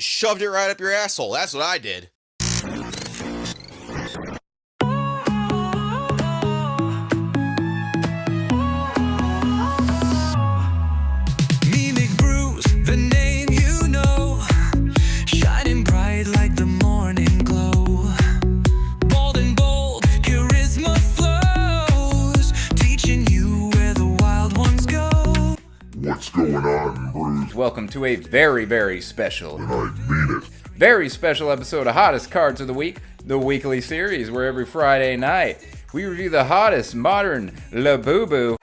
and shoved it right up your asshole. That's what I did. What's going on, Bruce? Welcome to a very special, And I mean it. very special episode of Hottest Cards of the Week, the weekly series where every Friday night we review the hottest modern Labubu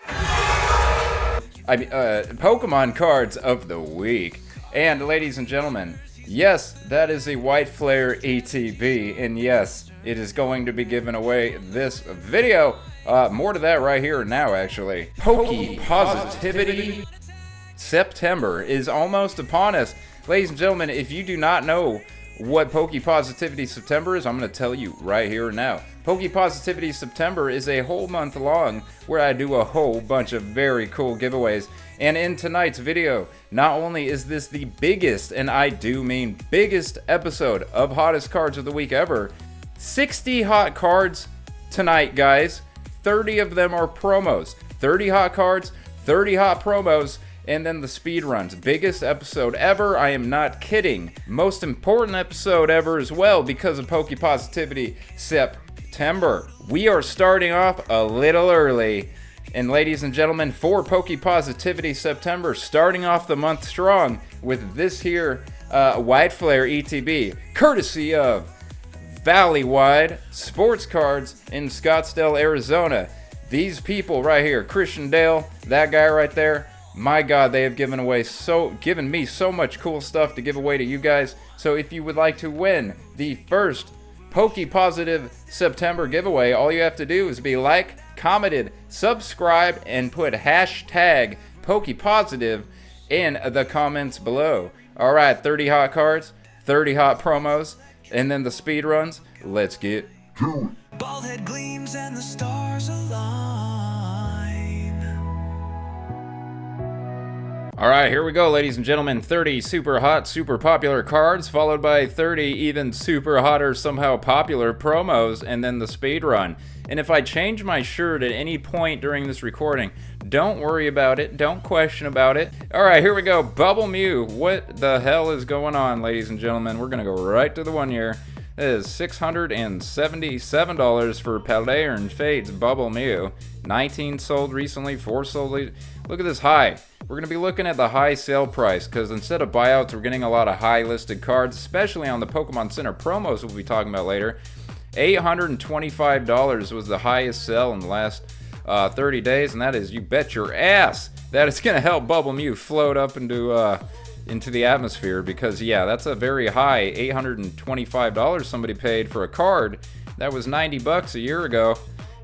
Pokemon cards of the week. And ladies and gentlemen, yes, that is a White Flare ETB, and yes, it is going to be given away this video. More to that right here and now, actually. Positivity September is almost upon us. Ladies and gentlemen, if you do not know what Positivity September is, I'm going to tell you right here and now. Positivity September is a whole month long where I do a whole bunch of very cool giveaways. And in tonight's video, not only is this the biggest, and I do mean biggest, episode of Hottest Cards of the Week ever, 60 hot cards tonight, guys. 30 of them are promos. 30 hot cards, 30 hot promos, and then the speed runs. Biggest episode ever. I am not kidding. Most important episode ever as well because of Positivity September. We are starting off a little early. And ladies and gentlemen, for Positivity September, starting off the month strong with this here White Flare ETB, courtesy of Valley-Wide Sports Cards in Scottsdale, Arizona. These people right here, Christian Dale, that guy right there, my God, they have given me so much cool stuff to give away to you guys. So if you would like to win the first Positive September giveaway, all you have to do is be like, commented, subscribe, and put hashtag Positive in the comments below. All right, 30 hot cards, 30 hot promos, and then the speed runs. Let's get to it. Bald head gleams and the stars align. All right, here we go, ladies and gentlemen. 30 super hot, super popular cards, followed by 30 even super hotter, somehow popular promos, and then the speed run. And if I change my shirt at any point during this recording, don't worry about it. Don't question about it. All right, here we go. Bubble Mew. What the hell is going on, ladies and gentlemen? We're going to go right to the 1 year. It is $677 for Paldear and Fade's Bubble Mew. 19 sold recently, 4 sold. Look at this high. We're going to be looking at the high sale price because instead of buyouts, we're getting a lot of high listed cards, especially on the Pokemon Center promos we'll be talking about later. $825 was the highest sell in the last 30 days, and that is, you bet your ass, that is going to help Bubble Mew float up into the atmosphere because, yeah, that's a very high $825 somebody paid for a card that was $90 a year ago.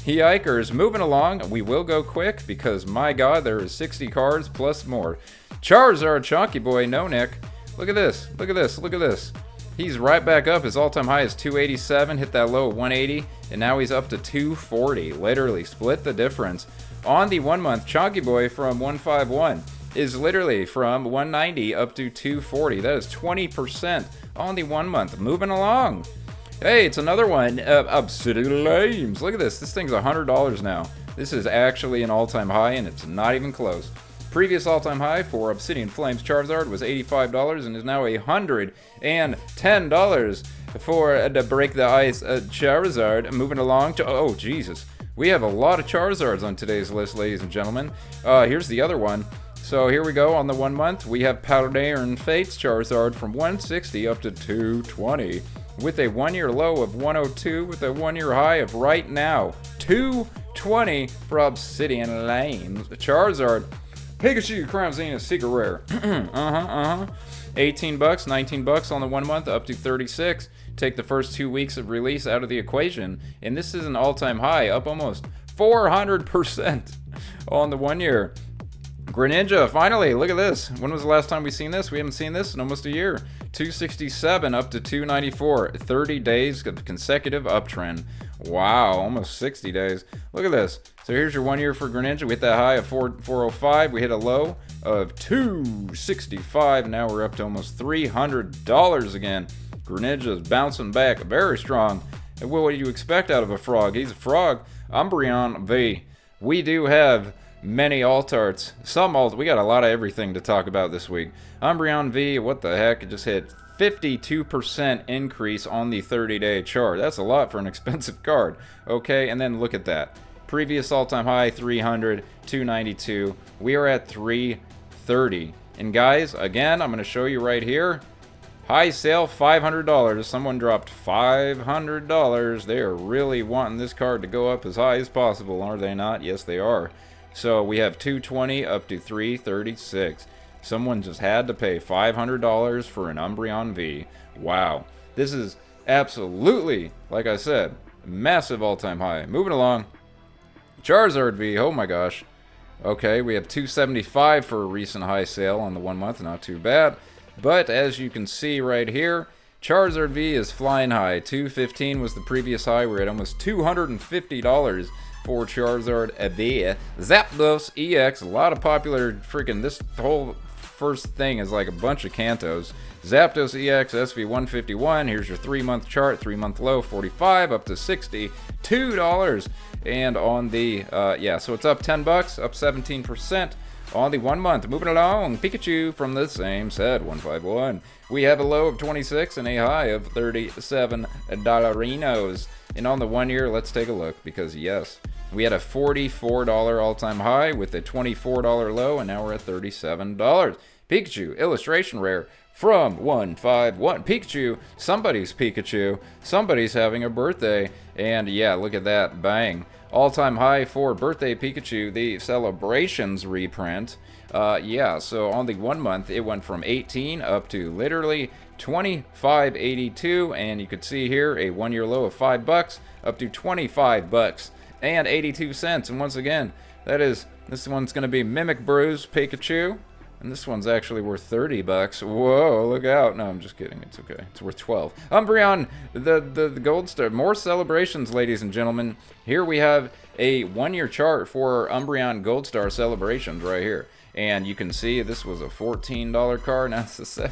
Yikers. Moving along, we will go quick because, my God, there is 60 cards plus more. Charizard, Chonky Boy, no Nick. Look at this, look at this, look at this. He's right back up. His all-time high is 287, hit that low of 180, and now he's up to 240. Literally split the difference. On the 1 month, Chonky Boy from 151 is literally from 190 up to 240. That is 20% on the 1 month. Moving along. Hey, it's another one. Obsidian Lames. Look at this. This thing's $100 now. This is actually an all-time high, and it's not even close. Previous all-time high for Obsidian Flames Charizard was $85 and is now $110 for the Break the Ice Charizard. Moving along to, oh, Jesus. We have a lot of Charizards on today's list, ladies and gentlemen. Here's the other one. So here we go. On the 1 month, we have Paldear and Fate's Charizard from 160 up to 220. With a 1 year low of 102, with a 1 year high of right now 220 for Obsidian Lames Charizard. Pikachu Crown Zenith Secret Rare. 18 bucks, 19 bucks on the 1 month, up to 36. Take the first 2 weeks of release out of the equation, and this is an all-time high, up almost 400% on the 1 year. Greninja, finally, look at this. When was the last time we seen this? We haven't seen this in almost a year. 267 up to 294. 30 days of consecutive uptrend. Wow, almost 60 days. Look at this. So here's your 1 year for Greninja. We hit that high of 405. We hit a low of $265. Now we're up to almost $300 again. Greninja's bouncing back very strong. And what do you expect out of a frog? He's a frog. Umbreon V. We do have many alt arts. We got a lot of everything to talk about this week. Umbreon V, what the heck? It just hit 52% increase on the 30-day chart. That's a lot for an expensive card. Okay, and then look at that. Previous all-time high, 300, 292. We are at 330. And guys, again, I'm going to show you right here. High sale, $500. Someone dropped $500. They are really wanting this card to go up as high as possible, are they not? Yes, they are. So we have 220 up to 336. Someone just had to pay $500 for an Umbreon V. Wow. This is absolutely, like I said, massive all-time high. Moving along. Charizard V. Oh my gosh. Okay, we have 275 for a recent high sale on the 1 month. Not too bad. But as you can see right here, Charizard V is flying high. 215 was the previous high. We're at almost $250 for Charizard V. Zapdos EX, a lot of popular freaking, this whole first thing is like a bunch of Kantos. Zapdos EX SV151, here's your 3-month chart, 3-month low, 45 up to $62. And on the, yeah, so it's up 10 bucks, up 17%. On the 1 month, moving along, Pikachu from the same set, 151. We have a low of 26 and a high of $37. And on the 1 year, let's take a look, because yes, we had a $44 all-time high with a $24 low, and now we're at $37. Pikachu, illustration rare, from 151. Pikachu, somebody's Pikachu, somebody's having a birthday, and yeah, look at that, bang. All-time high for Birthday Pikachu, the Celebrations reprint. Yeah, so on the 1 month, it went from 18 up to literally 25.82, and you could see here a 1 year low of $5 up to 25 bucks and 82 cents. And once again, this one's going to be Mimic Brews Pikachu. And this one's actually worth 30 bucks. Whoa, look out. No, I'm just kidding. It's okay. It's worth 12. Umbreon, the Gold Star. More celebrations, ladies and gentlemen. Here we have a 1 year chart for Umbreon Gold Star celebrations right here. And you can see this was a $14 card. Now it's a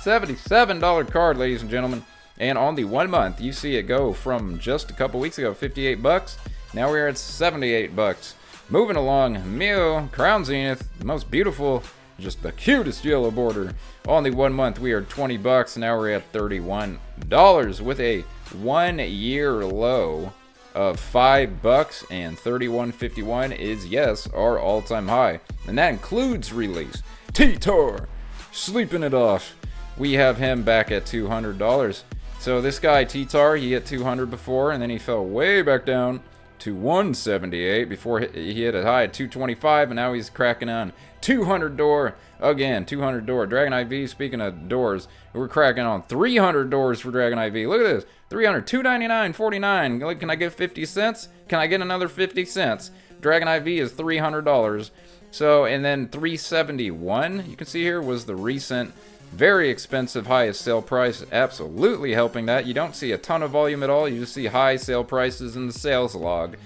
$77 card, ladies and gentlemen. And on the 1 month, you see it go from just a couple weeks ago, 58 bucks. Now we're at 78 bucks. Moving along, Mew, Crown Zenith, the most beautiful, just the cutest yellow border. On the 1 month, we are 20 bucks. Now we're at $31 with a 1 year low of $5 and $31.51 is, yes, our all-time high. And that includes release. T-Tar, sleeping it off. We have him back at $200. So this guy, T-Tar, he hit 200 before, and then he fell way back down to 178 before he hit a high at 225, and now he's cracking on 200 door again. 200 door Dragon IV. Speaking of doors, we're cracking on 300 doors for Dragon IV. Look at this, 300, 299.49. Can I get 50 cents? Can I get another 50 cents? Dragon IV is $300. So, and then 371, you can see here, was the recent very expensive highest sale price, absolutely helping that. You don't see a ton of volume at all, you just see high sale prices in the sales log.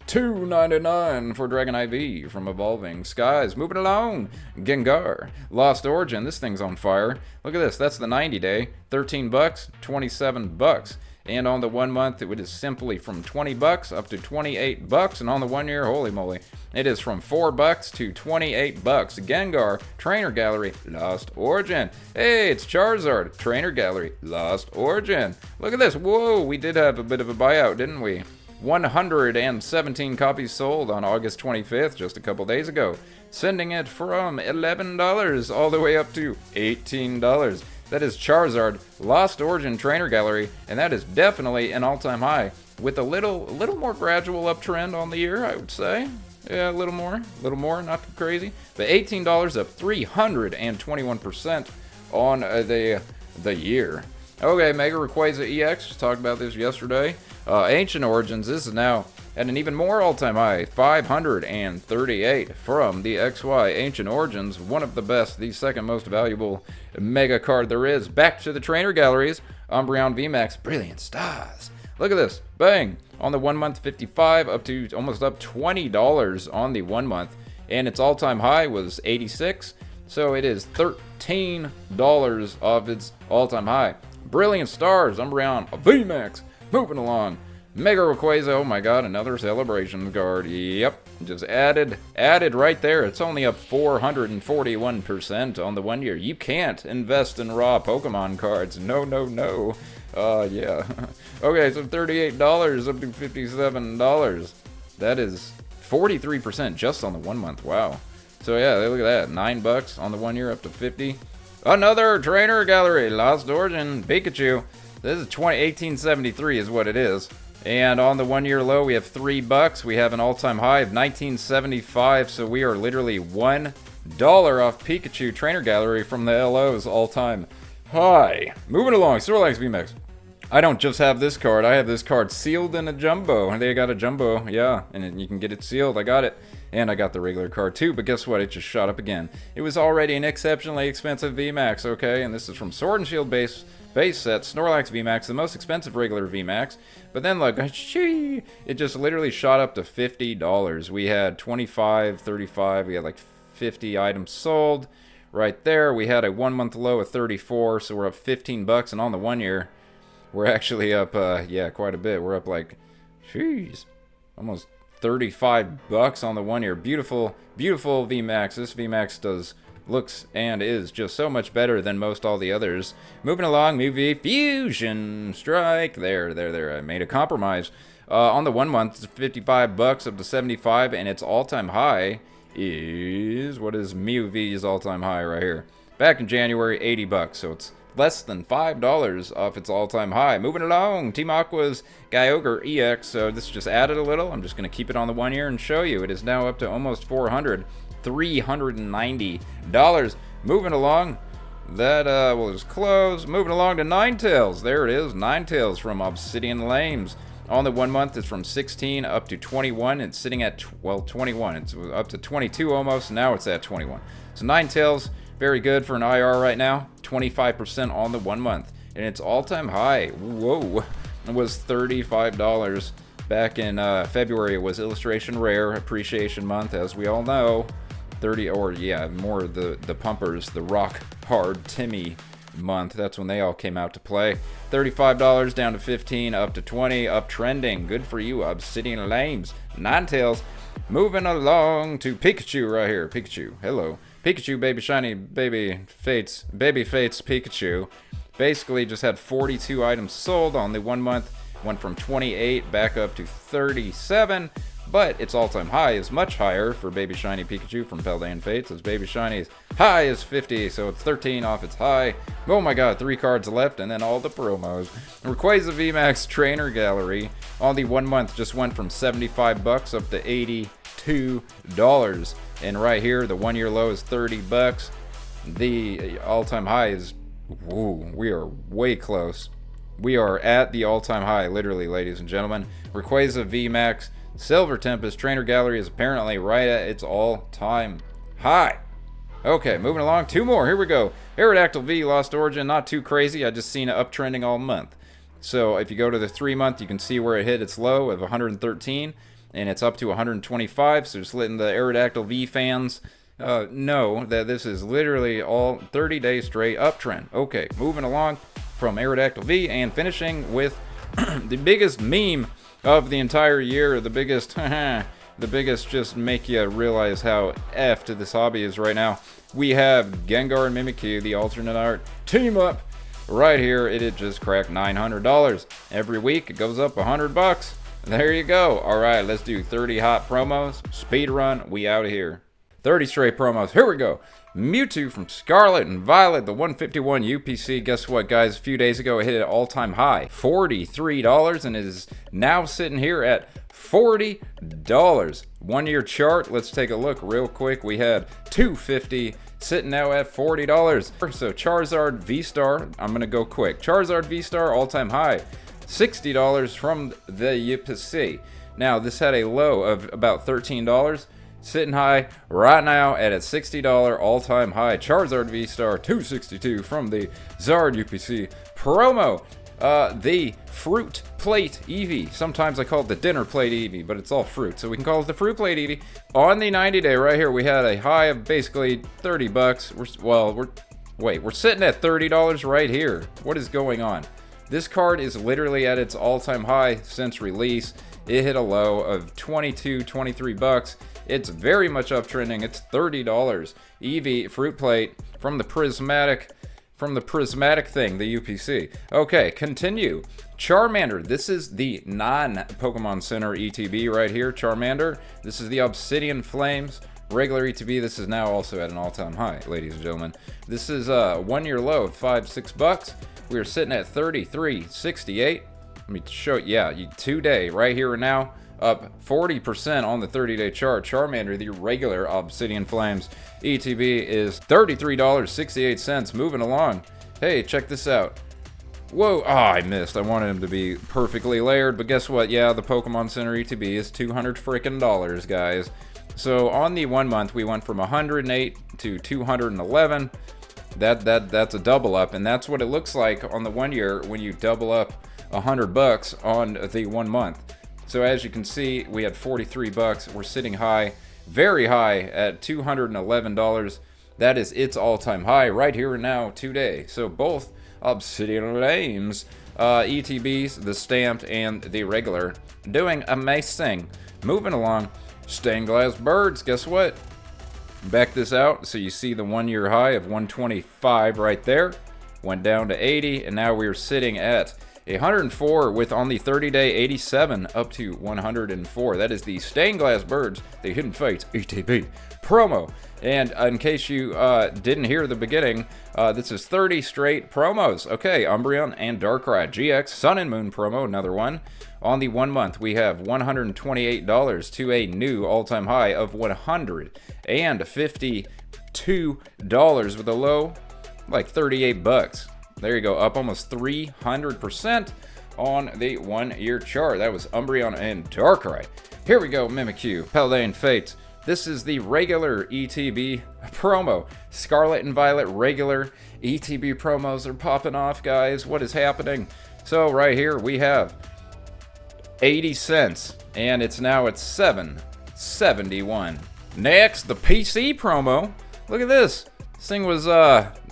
$2.99 for Dragon IV from Evolving Skies. Moving along, Gengar, Lost Origin. This thing's on fire. Look at this, that's the 90-day, 13 bucks, 27 bucks. And on the 1 month, it is simply from 20 bucks up to 28 bucks. And on the 1 year, holy moly, it is from 4 bucks to 28 bucks. Gengar, Trainer Gallery, Lost Origin. Hey, it's Charizard, Trainer Gallery, Lost Origin. Look at this. Whoa, we did have a bit of a buyout, didn't we? 117 copies sold on August 25th, just a couple days ago. Sending it from $11 all the way up to $18. That is Charizard, Lost Origin Trainer Gallery, and that is definitely an all-time high, with a little more gradual uptrend on the year, I would say. Yeah, a little more, not too crazy. But $18 up 321% on the year. Okay, Mega Rayquaza EX, just talked about this yesterday. Ancient Origins, this is now at an even more all-time high, 538 from the XY Ancient Origins, one of the best, the second most valuable mega card there is. Back to the trainer galleries, Umbreon VMAX, Brilliant Stars. Look at this, bang! On the 1 month, 55 up to almost up $20 on the 1 month. and its all-time high was 86, so it is $13 off its all-time high. Brilliant Stars, Umbreon, a VMAX, moving along. Mega Rayquaza, oh my god, another celebration card. Yep, just added right there. It's only up 441% on the 1 year. You can't invest in raw Pokemon cards. No. Yeah. Okay, so $38 up to $57. That is 43% just on the 1 month. Wow. So yeah, look at that. $9 on the 1 year up to 50. Another trainer gallery, Lost Origin, Pikachu. This is 1873 is what it is. And on the 1 year low, we have $3. We have an all-time high of 1975, so we are literally $1 off Pikachu Trainer Gallery from the LO's all-time high. Moving along, Snorlax VMAX. I don't just have this card, I have this card sealed in a jumbo. And they got a jumbo, yeah, and you can get it sealed. I got it. And I got the regular card too, but guess what? It just shot up again. It was already an exceptionally expensive VMAX, okay? And this is from Sword and Shield base set, Snorlax VMAX, the most expensive regular VMAX. But then look, it just literally shot up to $50. We had 25, 35, we had like 50 items sold. Right there, we had a 1 month low of 34, so we're up $15. And on the 1 year, we're actually up, yeah, quite a bit. We're up like, almost $35 on the 1 year. Beautiful VMAX. This VMAX looks and is just so much better than most all the others. Moving along, Movie Fusion Strike. There. I made a compromise. On the 1 month, it's $55 up to 75, and its all-time high is, what is Mewtwo's all-time high right here? Back in January, $80, so it's less than $5 off its all-time high. Moving along, Team Aqua's Kyogre EX. So this just added a little. I'm just going to keep it on the 1 year and show you. It is now up to almost $390. Moving along, that will just close. Moving along to Ninetales. There it is, Ninetales from Obsidian Lames. On the 1 month, it's from 16 up to 21. It's sitting at, 21. It's up to 22 almost. Now it's at 21. So Ninetales, very good for an IR right now. 25% on the 1 month. And its all-time high, whoa, was $35. Back in February, it was Illustration Rare Appreciation Month, as we all know. 30, or yeah, more the pumpers, the rock hard Timmy month. That's when they all came out to play. $35 down to 15, up to 20, up trending. Good for you, Obsidian Lames. Ninetales. Moving along to Pikachu right here. Pikachu, hello. Pikachu, baby shiny, baby fates Pikachu. Basically just had 42 items sold on the 1 month. Went from 28 back up to 37. But its all-time high is much higher for Baby Shiny Pikachu from Paldean Fates. Its Baby Shiny's high is 50, so it's 13 off its high. Oh my god, 3 cards left, and then all the promos. Rayquaza VMAX Trainer Gallery on the 1 month just went from $75 up to $82. And right here, the 1 year low is $30. The all-time high is, woo, we are way close. We are at the all-time high, literally, ladies and gentlemen. Rayquaza VMAX Silver Tempest Trainer Gallery is apparently right at its all-time high. Okay, moving along. 2 more. Here we go. Aerodactyl V Lost Origin. Not too crazy. I just seen it uptrending all month. So if you go to the 3 month, you can see where it hit its low of 113, and it's up to 125. So just letting the Aerodactyl V fans know that this is literally all 30 days straight uptrend. Okay, moving along from Aerodactyl V and finishing with the biggest meme of the entire year, the biggest just make you realize how effed this hobby is right now. We have Gengar and Mimikyu, the alternate art team up right here. It just cracked $900. Every week it goes up $100. There you go. All right, let's do 30 hot promos. Speed run, we out of here. 30 straight promos. Here we go. Mewtwo from Scarlet and Violet, the 151 UPC. Guess what, guys? A few days ago, it hit an all-time high, $43, and it is now sitting here at $40. 1 year chart. Let's take a look real quick. We had 250 sitting now at $40. So Charizard V-Star, I'm going to go quick. Charizard V-Star, all-time high, $60 from the UPC. Now, this had a low of about $13. Sitting high right now at a $60 all-time high. Charizard V-Star, $262 from the Zard UPC promo. The Fruit plate Eevee. Sometimes I call it the dinner plate Eevee, but it's all fruit, so we can call it the fruit plate Eevee. On the 90-day right here, we had a high of basically 30 bucks. We're sitting at $30 right here. What is going on? This card is literally at its all-time high since release. It hit a low of 23 bucks. It's very much uptrending. It's $30. Eevee fruit plate from the prismatic thing, the UPC. Okay, continue. Charmander. This is the non-Pokemon Center ETB right here. Charmander. This is the Obsidian Flames. Regular ETB. This is now also at an all-time high, ladies and gentlemen. This is a 1 year low of $6 bucks. We are sitting at $33.68. Let me show you. Yeah, 2 day right here and now. Up 40% on the 30-day chart. Charmander, the regular Obsidian Flames ETB, is $33.68. Moving along. Hey, check this out. Whoa, I missed. I wanted him to be perfectly layered, but guess what? Yeah, the Pokemon Center ETB is $200 freaking dollars, guys. So on the 1 month, we went from 108 to 211. That's a double up, and that's what it looks like on the 1 year when you double up $100 on the 1 month. So as you can see, we had 43 bucks. We're sitting high, very high at $211. That is its all-time high right here and now today. So both Obsidian Flames ETBs, the stamped and the regular, doing amazing. Moving along, stained glass birds. Guess what? Back this out so you see the 1 year high of 125 right there. Went down to 80, and now we are sitting at 104 with on the 30-day 87 up to 104. That is the Stained Glass Birds, the Hidden Fates ETB promo. And in case you didn't hear the beginning, this is 30 straight promos. Okay, Umbreon and Darkrai GX Sun and Moon promo, another one. On the 1 month, we have $128 to a new all-time high of $152 with a low like 38 bucks. There you go, up almost 300% on the 1 year chart. That was Umbreon and Darkrai. Here we go, Mimikyu, Paldean Fates. This is the regular ETB promo. Scarlet and Violet regular ETB promos are popping off, guys. What is happening? So right here we have 80 cents, and it's now at $7.71. Next, the PC promo. Look at this. This thing was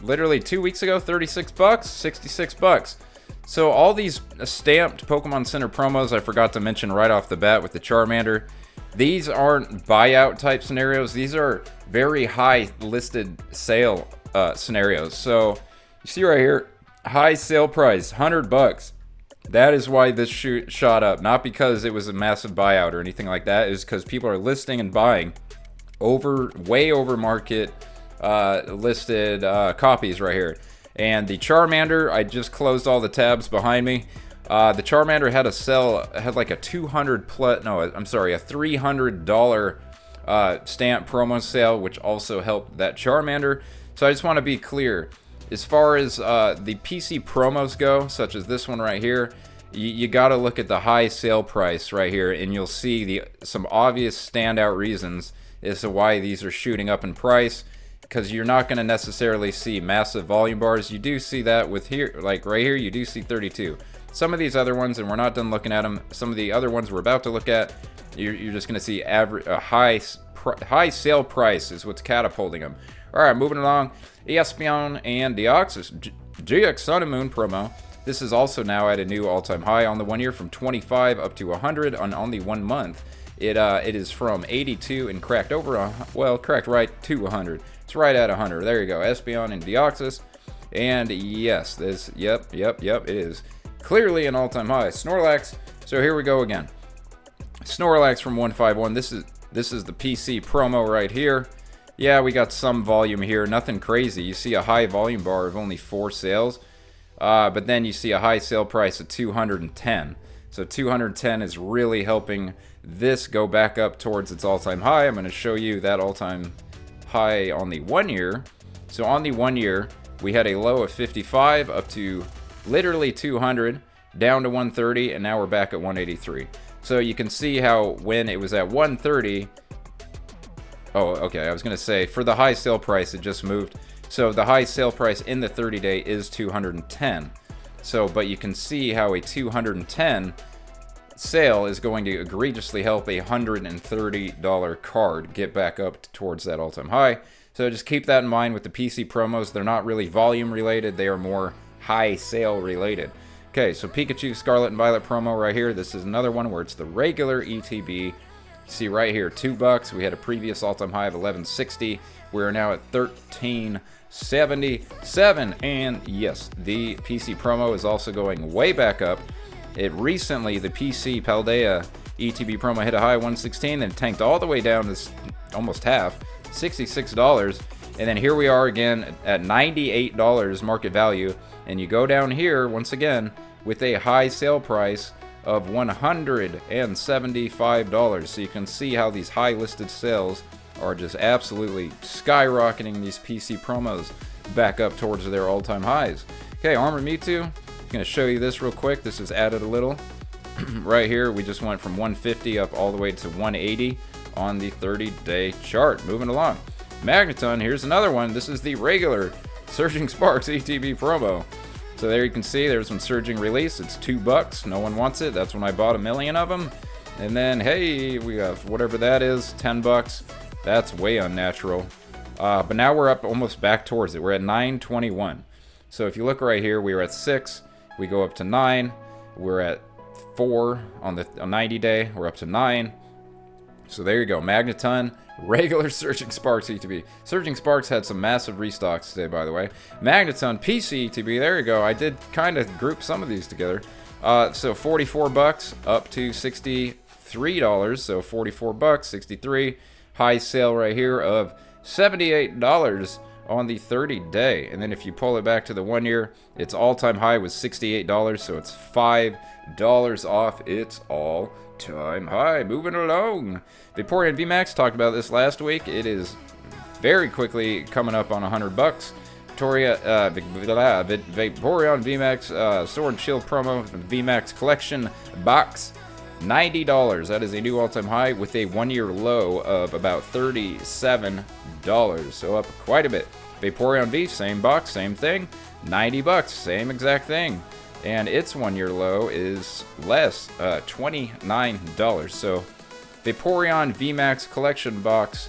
literally 2 weeks ago, 36 bucks, 66 bucks. So all these stamped Pokemon Center promos I forgot to mention right off the bat with the Charmander. These aren't buyout type scenarios. These are very high listed sale scenarios. So you see right here, high sale price, 100 bucks. That is why this shot up. Not because it was a massive buyout or anything like that. It was because people are listing and buying way over market listed copies right here. And the Charmander, I just closed all the tabs behind me. The Charmander had like a $300 stamp promo sale, which also helped that Charmander. So I just want to be clear, as far as the PC promos go, such as this one right here, you got to look at the high sale price right here, and you'll see some obvious standout reasons as to why these are shooting up in price. Because you're not going to necessarily see massive volume bars. You do see that with here, like right here, you do see 32. Some of these other ones, and we're not done looking at them, some of the other ones we're about to look at, you're just going to see high sale price is what's catapulting them. Alright, moving along, Espeon and Deoxys GX Sun and Moon promo. This is also now at a new all-time high on the 1 year, from 25 up to 100 on only 1 month. It is from 82 and cracked right to 100. It's right at 100. There you go, Espeon and Deoxys. And yes, yep, it is clearly an all-time high. Snorlax. So here we go again. Snorlax from 151. This is the PC promo right here. Yeah, we got some volume here, nothing crazy. You see a high volume bar of only 4 sales, but then you see a high sale price of 210. So 210 is really helping this go back up towards its all-time high. I'm going to show you that all-time high on the 1 year. So on the 1 year, we had a low of 55 up to literally 200, down to 130, and now we're back at 183. So you can see how when it was at 130, oh, okay, I was going to say, for the high sale price, it just moved. So the high sale price in the 30-day is 210. So, but you can see how a 210 sale is going to egregiously help a $130 card get back up towards that all-time high. So just keep that in mind with the PC promos. They're not really volume related, they are more high sale related. Okay, so Pikachu Scarlet and Violet promo right here. This is another one where it's the regular ETB. You see right here, $2. We had a previous all-time high of $11.60. We're now at $13.77. And yes, the PC promo is also going way back up. It recently, the PC Paldea ETB promo hit a high of $116, then tanked all the way down to almost half, $66. And then here we are again at $98 market value. And you go down here once again with a high sale price of $175. So you can see how these high listed sales are just absolutely skyrocketing these PC promos back up towards their all-time highs. Okay, Armored Mewtwo. Going to show you this real quick. This is added a little. Right here, we just went from 150 up all the way to 180 on the 30-day chart. Moving along. Magneton, here's another one. This is the regular Surging Sparks ETB promo. So there you can see there's some Surging release. It's $2. No one wants it. That's when I bought 1,000,000 of them. And then, hey, we have whatever that is, $10. That's way unnatural. But now we're up almost back towards it. We're at 921. So if you look right here, we were at 6. We go up to 9. We're at 4 on the 90-day. We're up to 9. So there you go. Magneton, regular Surging Sparks ETB. Surging Sparks had some massive restocks today, by the way. Magneton PC ETB. There you go. I did kind of group some of these together. So $44 up to $63. So $44, 63. High sale right here of $78 on the 30-day. And then if you pull it back to the 1 year, its all-time high was $68, so it's $5 off its all-time high. Moving along. Vaporeon VMAX, talked about this last week. It is very quickly coming up on $100. Vaporeon VMAX Sword and Shield promo VMAX collection box, $90. That is a new all-time high with a 1 year low of about $37. So up quite a bit. Vaporeon V, same box, same thing, $90, same exact thing. And its 1 year low is less, $29. So Vaporeon VMAX collection box,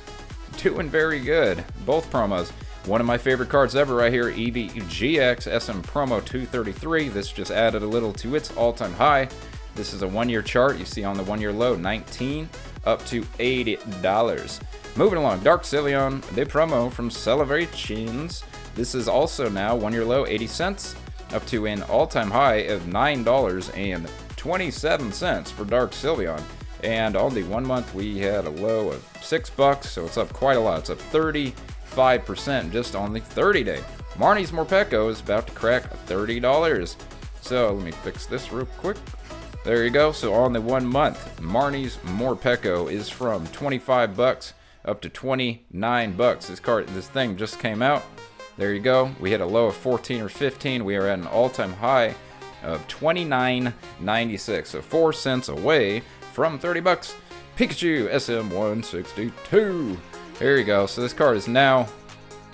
doing very good. Both promos. One of my favorite cards ever right here, EVGX SM Promo 233. This just added a little to its all-time high. This is a 1 year chart. You see on the 1 year low, 19 up to $80. Moving along, Dark Sylveon, the promo from Celebrations. This is also now 1 year low, 80 cents, up to an all-time high of $9.27 for Dark Sylveon. And on the 1 month, we had a low of $6, so it's up quite a lot. It's up 35% just on the 30-day. Marnie's Morpeko is about to crack $30. So let me fix this real quick. There you go. So on the 1 month, Marnie's Morpeko is from $25 up to $29. This thing just came out. There you go. We hit a low of 14 or 15. We are at an all-time high of $29.96. So 4 cents away from $30. Pikachu SM162. There you go. So this card is now,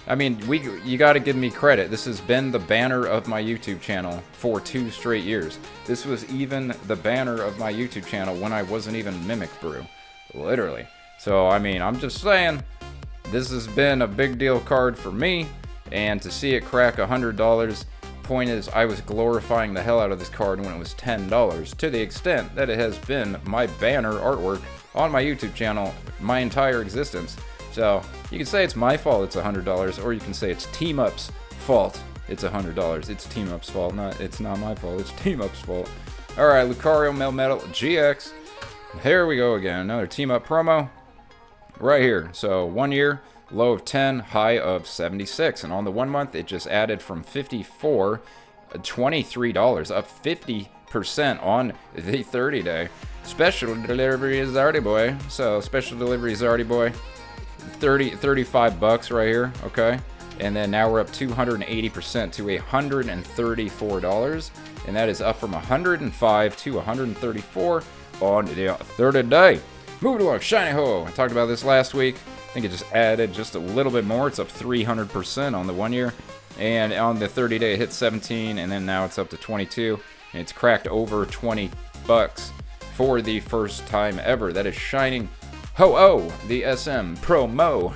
I mean, you got to give me credit. This has been the banner of my YouTube channel for 2 straight years. This was even the banner of my YouTube channel when I wasn't even Mimic Brew. Literally. So, I mean, I'm just saying, this has been a big deal card for me. And to see it crack $100, point is, I was glorifying the hell out of this card when it was $10, to the extent that it has been my banner artwork on my YouTube channel my entire existence. So you can say it's my fault it's $100, or you can say it's Team Up's fault it's $100. It's Team Up's fault, it's not my fault, it's Team Up's fault. Alright, Lucario Melmetal GX. Here we go again, another Team Up promo. Right here, so 1 year, low of 10, high of 76. And on the 1 month, it just added from 54, $23, up 50% on the 30-day. Special delivery is Zardy Boy. So special delivery is Zardy Boy. $35 right here, okay? And then now we're up 280% to $134. And that is up from 105 to 134 on the 30th day. Moving along, Shiny Ho. I talked about this last week. I think it just added just a little bit more. It's up 300% on the 1 year. And on the 30-day, it hit 17, and then now it's up to 22, and it's cracked over 20 bucks for the first time ever. That is shining Ho-Oh, the SM promo.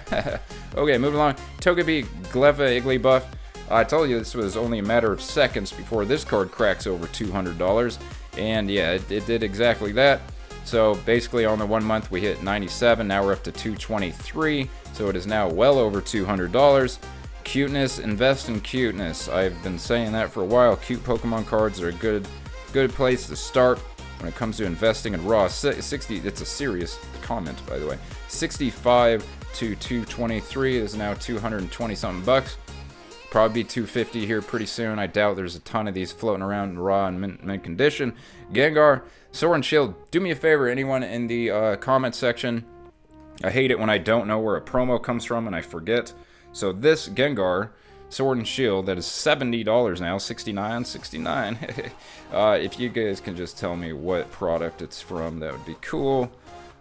Okay, moving along. Togepi Gleva Igglybuff. I told you this was only a matter of seconds before this card cracks over $200, and yeah, it did exactly that. So basically on the 1 month we hit 97, now we're up to 223, so it is now well over $200. Cuteness, invest in cuteness. I've been saying that for a while. Cute Pokemon cards are a good place to start when it comes to investing in raw. 60, it's a serious comment, by the way. 65 to 223 is now 220 something bucks. Probably be 250 here pretty soon. I doubt there's a ton of these floating around in raw and mint condition. Gengar, Sword and Shield. Do me a favor, anyone in the comment section. I hate it when I don't know where a promo comes from and I forget. So this Gengar, Sword and Shield, that is $70 now, $69. If you guys can just tell me what product it's from, that would be cool.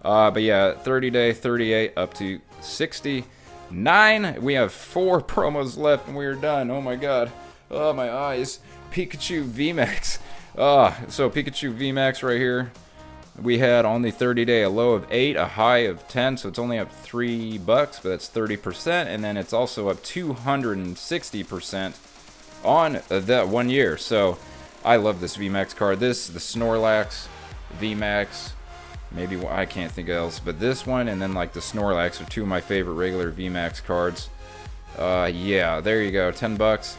But yeah, 30-day, 38, up to 69. We have 4 promos left and we are done. Oh my god. Oh, my eyes. Pikachu VMAX. So Pikachu VMAX right here. We had on the 30-day a low of 8, a high of 10, so it's only up $3, but that's 30%, and then it's also up 260% on that 1 year. So I love this VMAX card. This, the Snorlax VMAX, maybe I can't think of else, but this one and then like the Snorlax are 2 of my favorite regular VMAX cards. Yeah, there you go, $10.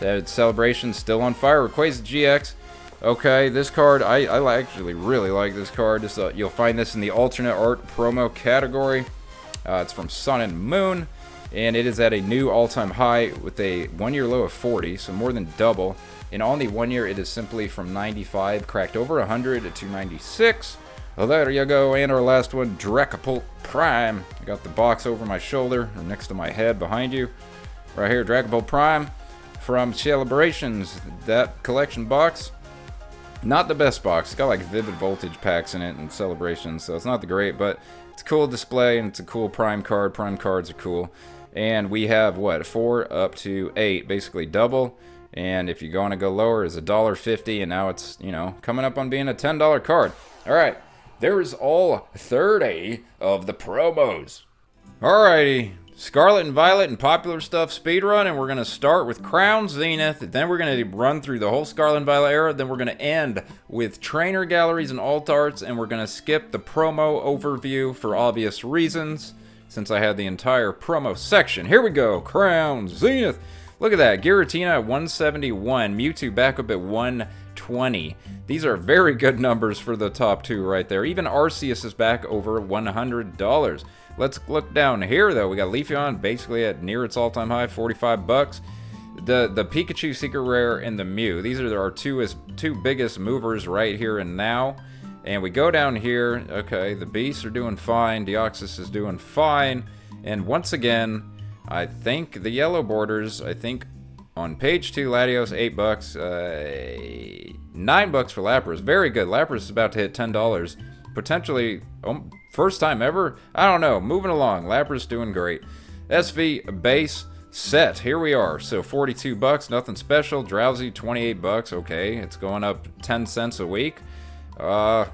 That Celebration still on fire. Rayquaza GX. Okay, this card, I actually really like this card. You'll find this in the alternate art promo category. It's from Sun and Moon, and it is at a new all-time high with a 1 year low of 40, so more than double. And on the 1 year, it is simply from 95, cracked over 100 to 296. Well, there you go, and our last one, Dragapult Prime. I got the box over my shoulder, or next to my head behind you. Right here, Dragapult Prime from Celebrations, that collection box. Not the best box. It's got like Vivid Voltage packs in it and Celebrations, so it's not the great, but it's a cool display and it's a cool Prime card. Prime cards are cool. And we have what, 4 up to 8, basically double. And if you're going to go lower, is $1.50, and now it's, you know, coming up on being a $10 card. All right, there's all 30 of the promos. Alrighty. Scarlet and Violet and popular stuff speedrun, and we're going to start with Crown Zenith, then we're going to run through the whole Scarlet and Violet era, then we're going to end with Trainer Galleries and Alt Arts, and we're going to skip the promo overview for obvious reasons, since I had the entire promo section. Here we go, Crown Zenith. Look at that, Giratina at 171, Mewtwo back up at 120. These are very good numbers for the top 2 right there. Even Arceus is back over $100. Let's look down here, though. We got Leafeon basically at near its all-time high, $45. The Pikachu Secret Rare and the Mew. These are our two biggest movers right here and now. And we go down here. Okay, the Beasts are doing fine. Deoxys is doing fine. And once again, I think the yellow borders, I think on page 2, Latios, $8. $9 for Lapras. Very good. Lapras is about to hit $10. Potentially, first time ever? I don't know. Moving along. Lapras doing great. SV base set. Here we are. So $42. Nothing special. Drowsy, $28. Okay. It's going up 10 cents a week. Do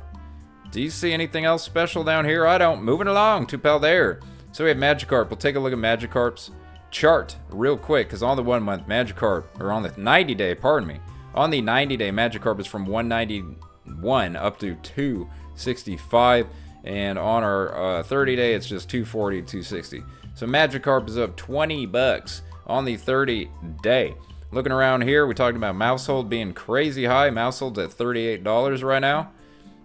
you see anything else special down here? I don't. Moving along. Tupel there. So we have Magikarp. We'll take a look at Magikarp's chart real quick, because on the 1 month Magikarp, or on the 90-day, pardon me, on the 90-day Magikarp is from 191 up to 265, and on our 30-day it's just 240 to 260. So Magikarp is up $20 on the 30-day. Looking around here, we talked about Mousehold being crazy high. Mousehold's at $38 right now.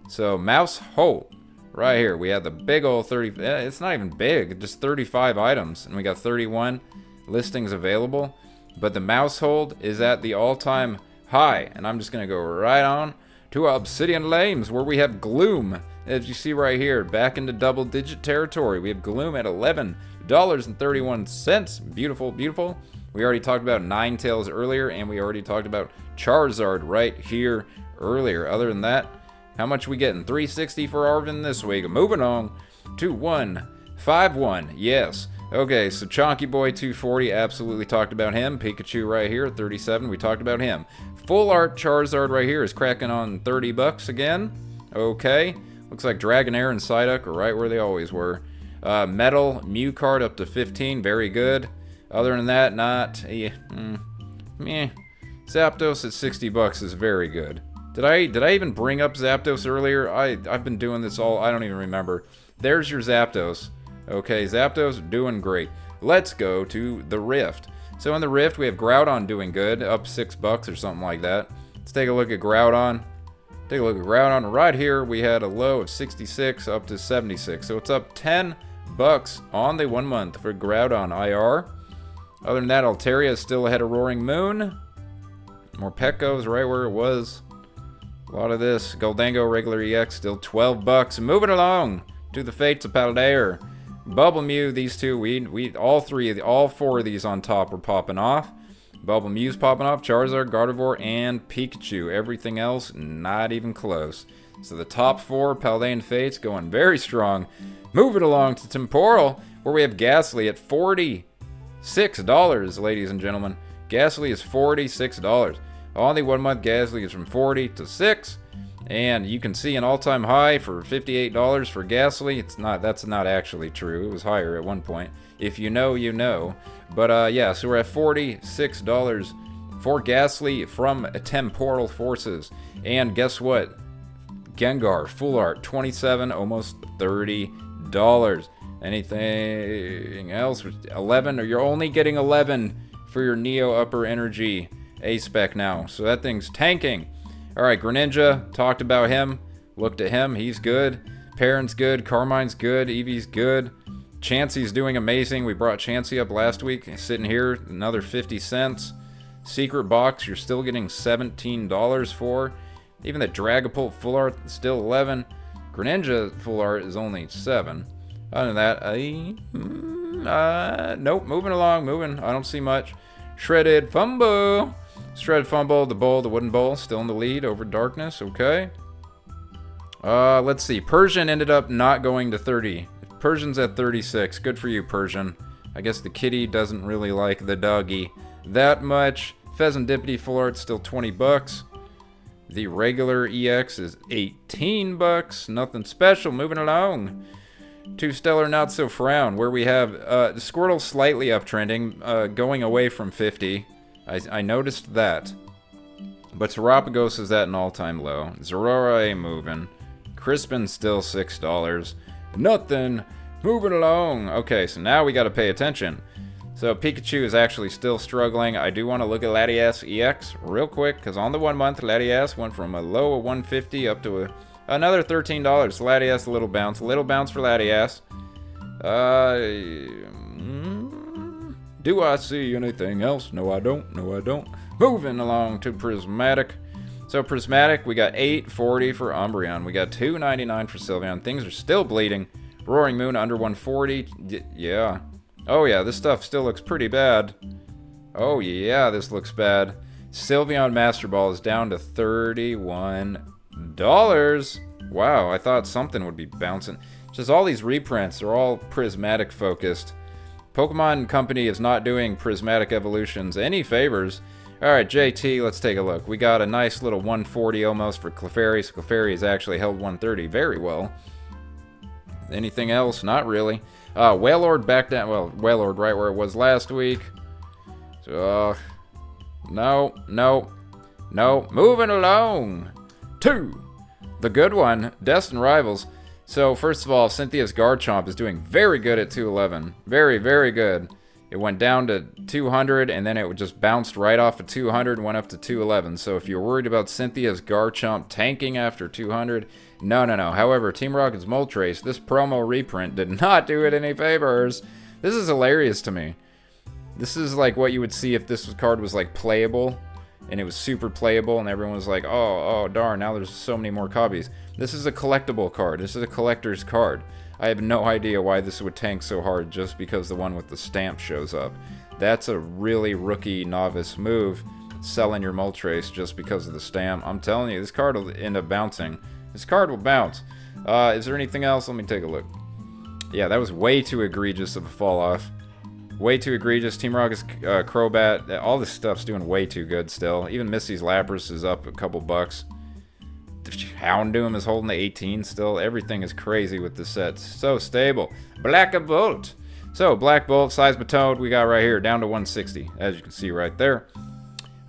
So Mousehold right here, we had the big old 30, it's not even big, just 35 items, and we got 31 listings available. But the Mousehold is at the all-time high, and I'm just gonna go right on to Obsidian Lames, where we have Gloom, as you see right here, back into double-digit territory. We have Gloom at $11.31. Beautiful, beautiful. We already talked about Ninetales earlier, and we already talked about Charizard right here earlier. Other than that, how much we getting? $360 for Arvin this week. Moving on to 151. Yes, Okay, so Chonky Boy 240, absolutely talked about him. Pikachu right here, 37, we talked about him. Full art Charizard right here is cracking on 30 bucks again. Okay, looks like Dragonair and Psyduck are right where they always were. Metal Mew card up to 15, very good. Other than that, not. Meh. Zapdos at 60 bucks is very good. Did I even bring up Zapdos earlier? I've been doing this all, I don't even remember. There's your Zapdos. Okay, Zapdos doing great. Let's go to the Rift. So in the Rift, we have Groudon doing good, up $6 or something like that. Let's take a look at Groudon. Take a look at Groudon. Right here, we had a low of 66 up to 76. So it's up 10 bucks on the 1 month for Groudon IR. Other than that, Altaria is still ahead of Roaring Moon. Morpeko's right where it was. A lot of this. Goldango regular EX still 12 bucks. Moving along to the Fates of Paldea. Bubble Mew, these two, we all four of these on top are popping off. Bubble Mew's popping off, Charizard, Gardevoir, and Pikachu. Everything else, not even close. So the top four Paldean Fates going very strong. Moving along to Temporal, where we have Ghastly at $46, ladies and gentlemen. Ghastly is $46. On the 1 month, Ghastly is from 40 to 6. And you can see an all-time high for $58 for Ghastly. That's not actually true. It was higher at one point. If you know, you know. But yeah, so we're at $46 for Ghastly from Temporal Forces. And guess what? Gengar, full art, $27, almost $30. Anything else? 11, or you're only getting 11 for your Neo Upper Energy A-Spec now. So that thing's tanking. Alright, Greninja, talked about him. Looked at him, he's good. Perrin's good, Carmine's good, Eevee's good. Chansey's doing amazing. We brought Chansey up last week. Sitting here, another 50 cents. Secret Box, you're still getting $17 for. Even the Dragapult full art, still 11. Greninja full art is only 7. Other than that, nope, moving along, I don't see much. Shredded Fumble. Shredded Fumble, the bowl, the wooden bowl, still in the lead over Darkness, okay. Let's see, Persian ended up not going to 30. Persian's at 36, good for you, Persian. I guess the kitty doesn't really like the doggy that much. Pheasant Dippity full art, still 20 bucks. The regular EX is 18 bucks, nothing special, moving along. To Stellar Not So Frown, where we have Squirtle slightly uptrending, going away from 50. I noticed that. But Terapagos is at an all-time low. Zorora moving. Crispin still $6. Nothing. Moving along. Okay, so now we gotta pay attention. So Pikachu is actually still struggling. I do want to look at Latias EX real quick, because on the 1 month, Latias went from a low of 150 up to another $13. Latias, a little bounce. A little bounce for Latias. Do I see anything else? No, I don't. No, I don't. Moving along to Prismatic. So Prismatic, we got $8.40 for Umbreon. We got $2.99 for Sylveon. Things are still bleeding. Roaring Moon under 140. Yeah. Oh yeah, this stuff still looks pretty bad. Oh yeah, this looks bad. Sylveon Master Ball is down to $31. Wow, I thought something would be bouncing. Just all these reprints are all Prismatic focused. Pokemon Company is not doing Prismatic Evolutions any favors. Alright, JT, let's take a look. We got a nice little 140 almost for Clefairy. So Clefairy has actually held 130 very well. Anything else? Not really. Wailord back down. Well, Wailord right where it was last week. So, no. Moving along to the good one, Destined Rivals. So, first of all, Cynthia's Garchomp is doing very good at 211. Very, very good. It went down to 200, and then it just bounced right off of 200 and went up to 211. So if you're worried about Cynthia's Garchomp tanking after 200, no. However, Team Rocket's Moltres, this promo reprint did not do it any favors. This is hilarious to me. This is like what you would see if this card was like playable, and it was super playable, and everyone was like, oh darn, now there's so many more copies. This is a collectible card. This is a collector's card. I have no idea why this would tank so hard just because the one with the stamp shows up. That's a really rookie novice move, selling your Moltres just because of the stamp. I'm telling you, this card will end up bouncing. This card will bounce. Is there anything else? Let me take a look. Yeah, that was way too egregious of a fall off. Way too egregious. Team Rocket's Crobat, all this stuff's doing way too good still. Even Misty's Lapras is up a couple bucks. Houndoom is holding the 18 still. Everything is crazy with this set. So stable. Black Bolt. So, Black Bolt, Seismitoad, we got right here, down to 160, as you can see right there.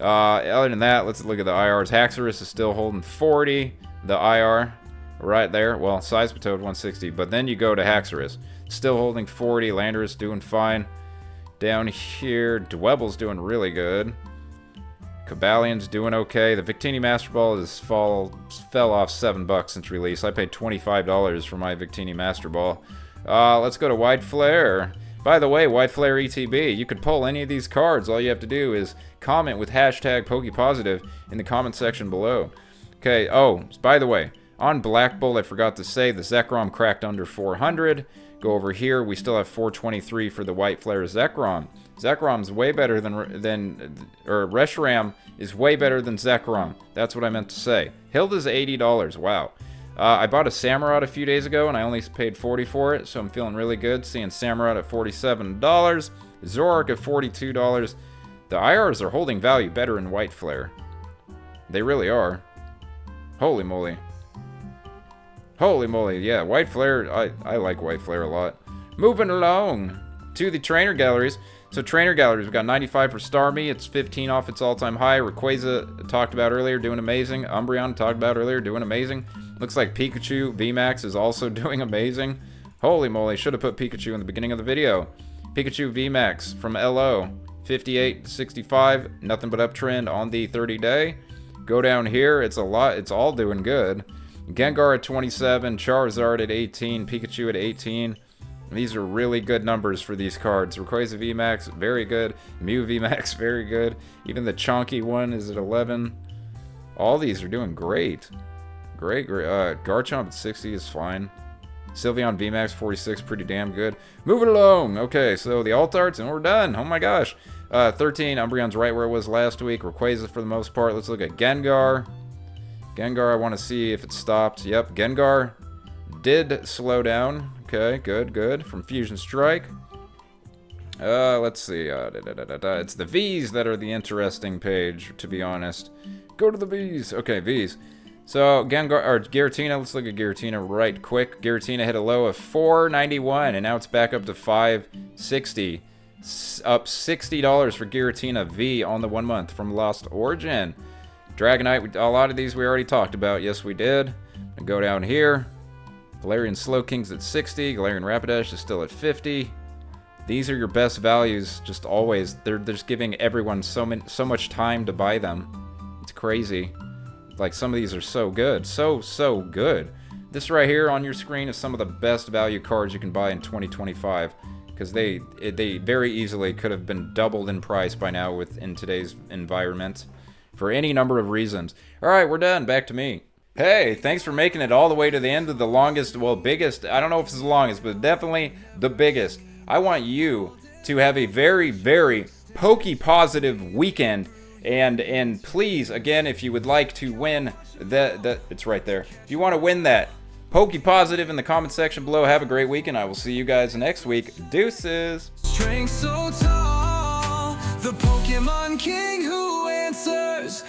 Other than that, let's look at the IRs. Haxorus is still holding 40, the IR, right there. Well, Seismitoad 160, but then you go to Haxorus. Still holding 40, Landorus doing fine. Down here, Dwebble's doing really good. Cabalion's doing okay. The Victini Master Ball fell off $7 since release. I paid $25 for my Victini Master Ball. Let's go to Wide Flare. By the way, Wide Flare ETB, you could pull any of these cards. All you have to do is comment with hashtag PokePositive in the comment section below. Okay, oh, by the way, on Black Bolt, I forgot to say, the Zekrom cracked under 400. Go over here, we still have 423 for the White Flare Zekrom. Zekrom's way better or Reshiram is way better than Zekrom. That's what I meant to say. Hilda's $80, wow. I bought a Samurott a few days ago and I only paid 40 for it, so I'm feeling really good seeing Samurott at $47, Zoroark at $42. The IRs are holding value better in White Flare. They really are. Holy moly. Holy moly, yeah, White Flare, I like White Flare a lot. Moving along to the trainer galleries. So trainer galleries, we've got 95 for Starmie, it's 15 off its all-time high. Rayquaza, talked about earlier, doing amazing. Umbreon, talked about earlier, doing amazing. Looks like Pikachu VMAX is also doing amazing. Holy moly, should have put Pikachu in the beginning of the video. Pikachu VMAX from LO, 58 to 65, nothing but uptrend on the 30-day. Go down here, it's all doing good. Gengar at 27, Charizard at 18, Pikachu at 18. These are really good numbers for these cards. Rayquaza VMAX, very good. Mew VMAX, very good. Even the chonky one is at 11. All these are doing great. Great. Garchomp at 60 is fine. Sylveon VMAX 46, pretty damn good. Moving along. Okay, so the Alt Arts, and we're done. Oh my gosh. 13, Umbreon's right where it was last week. Rayquaza for the most part. Let's look at Gengar. Gengar, I want to see if it stopped. Yep, Gengar did slow down. Okay, good. From Fusion Strike. Let's see. It's the V's that are the interesting page, to be honest. Go to the V's. Okay, V's. So, Giratina, let's look at Giratina right quick. Giratina hit a low of 491, and now it's back up to 560. Up $60 for Giratina V on the 1 month from Lost Origin. Dragonite, a lot of these we already talked about. Yes, we did. And go down here. Galarian Slowking's at 60. Galarian Rapidash is still at 50. These are your best values, just always. They're just giving everyone so much time to buy them. It's crazy. Like, some of these are so good. So good. This right here on your screen is some of the best value cards you can buy in 2025. Because they very easily could have been doubled in price by now in today's environment. For any number of reasons. Alright, we're done. Back to me. Hey, thanks for making it all the way to the end of the longest, well, biggest, I don't know if it's the longest, but definitely the biggest. I want you to have a very, very Poke-positive weekend. And please, again, if you would like to win it's right there. If you want to win that, Poke-positive in the comment section below. Have a great week, and I will see you guys next week. Deuces. Strength so tall, the Pokemon King who answers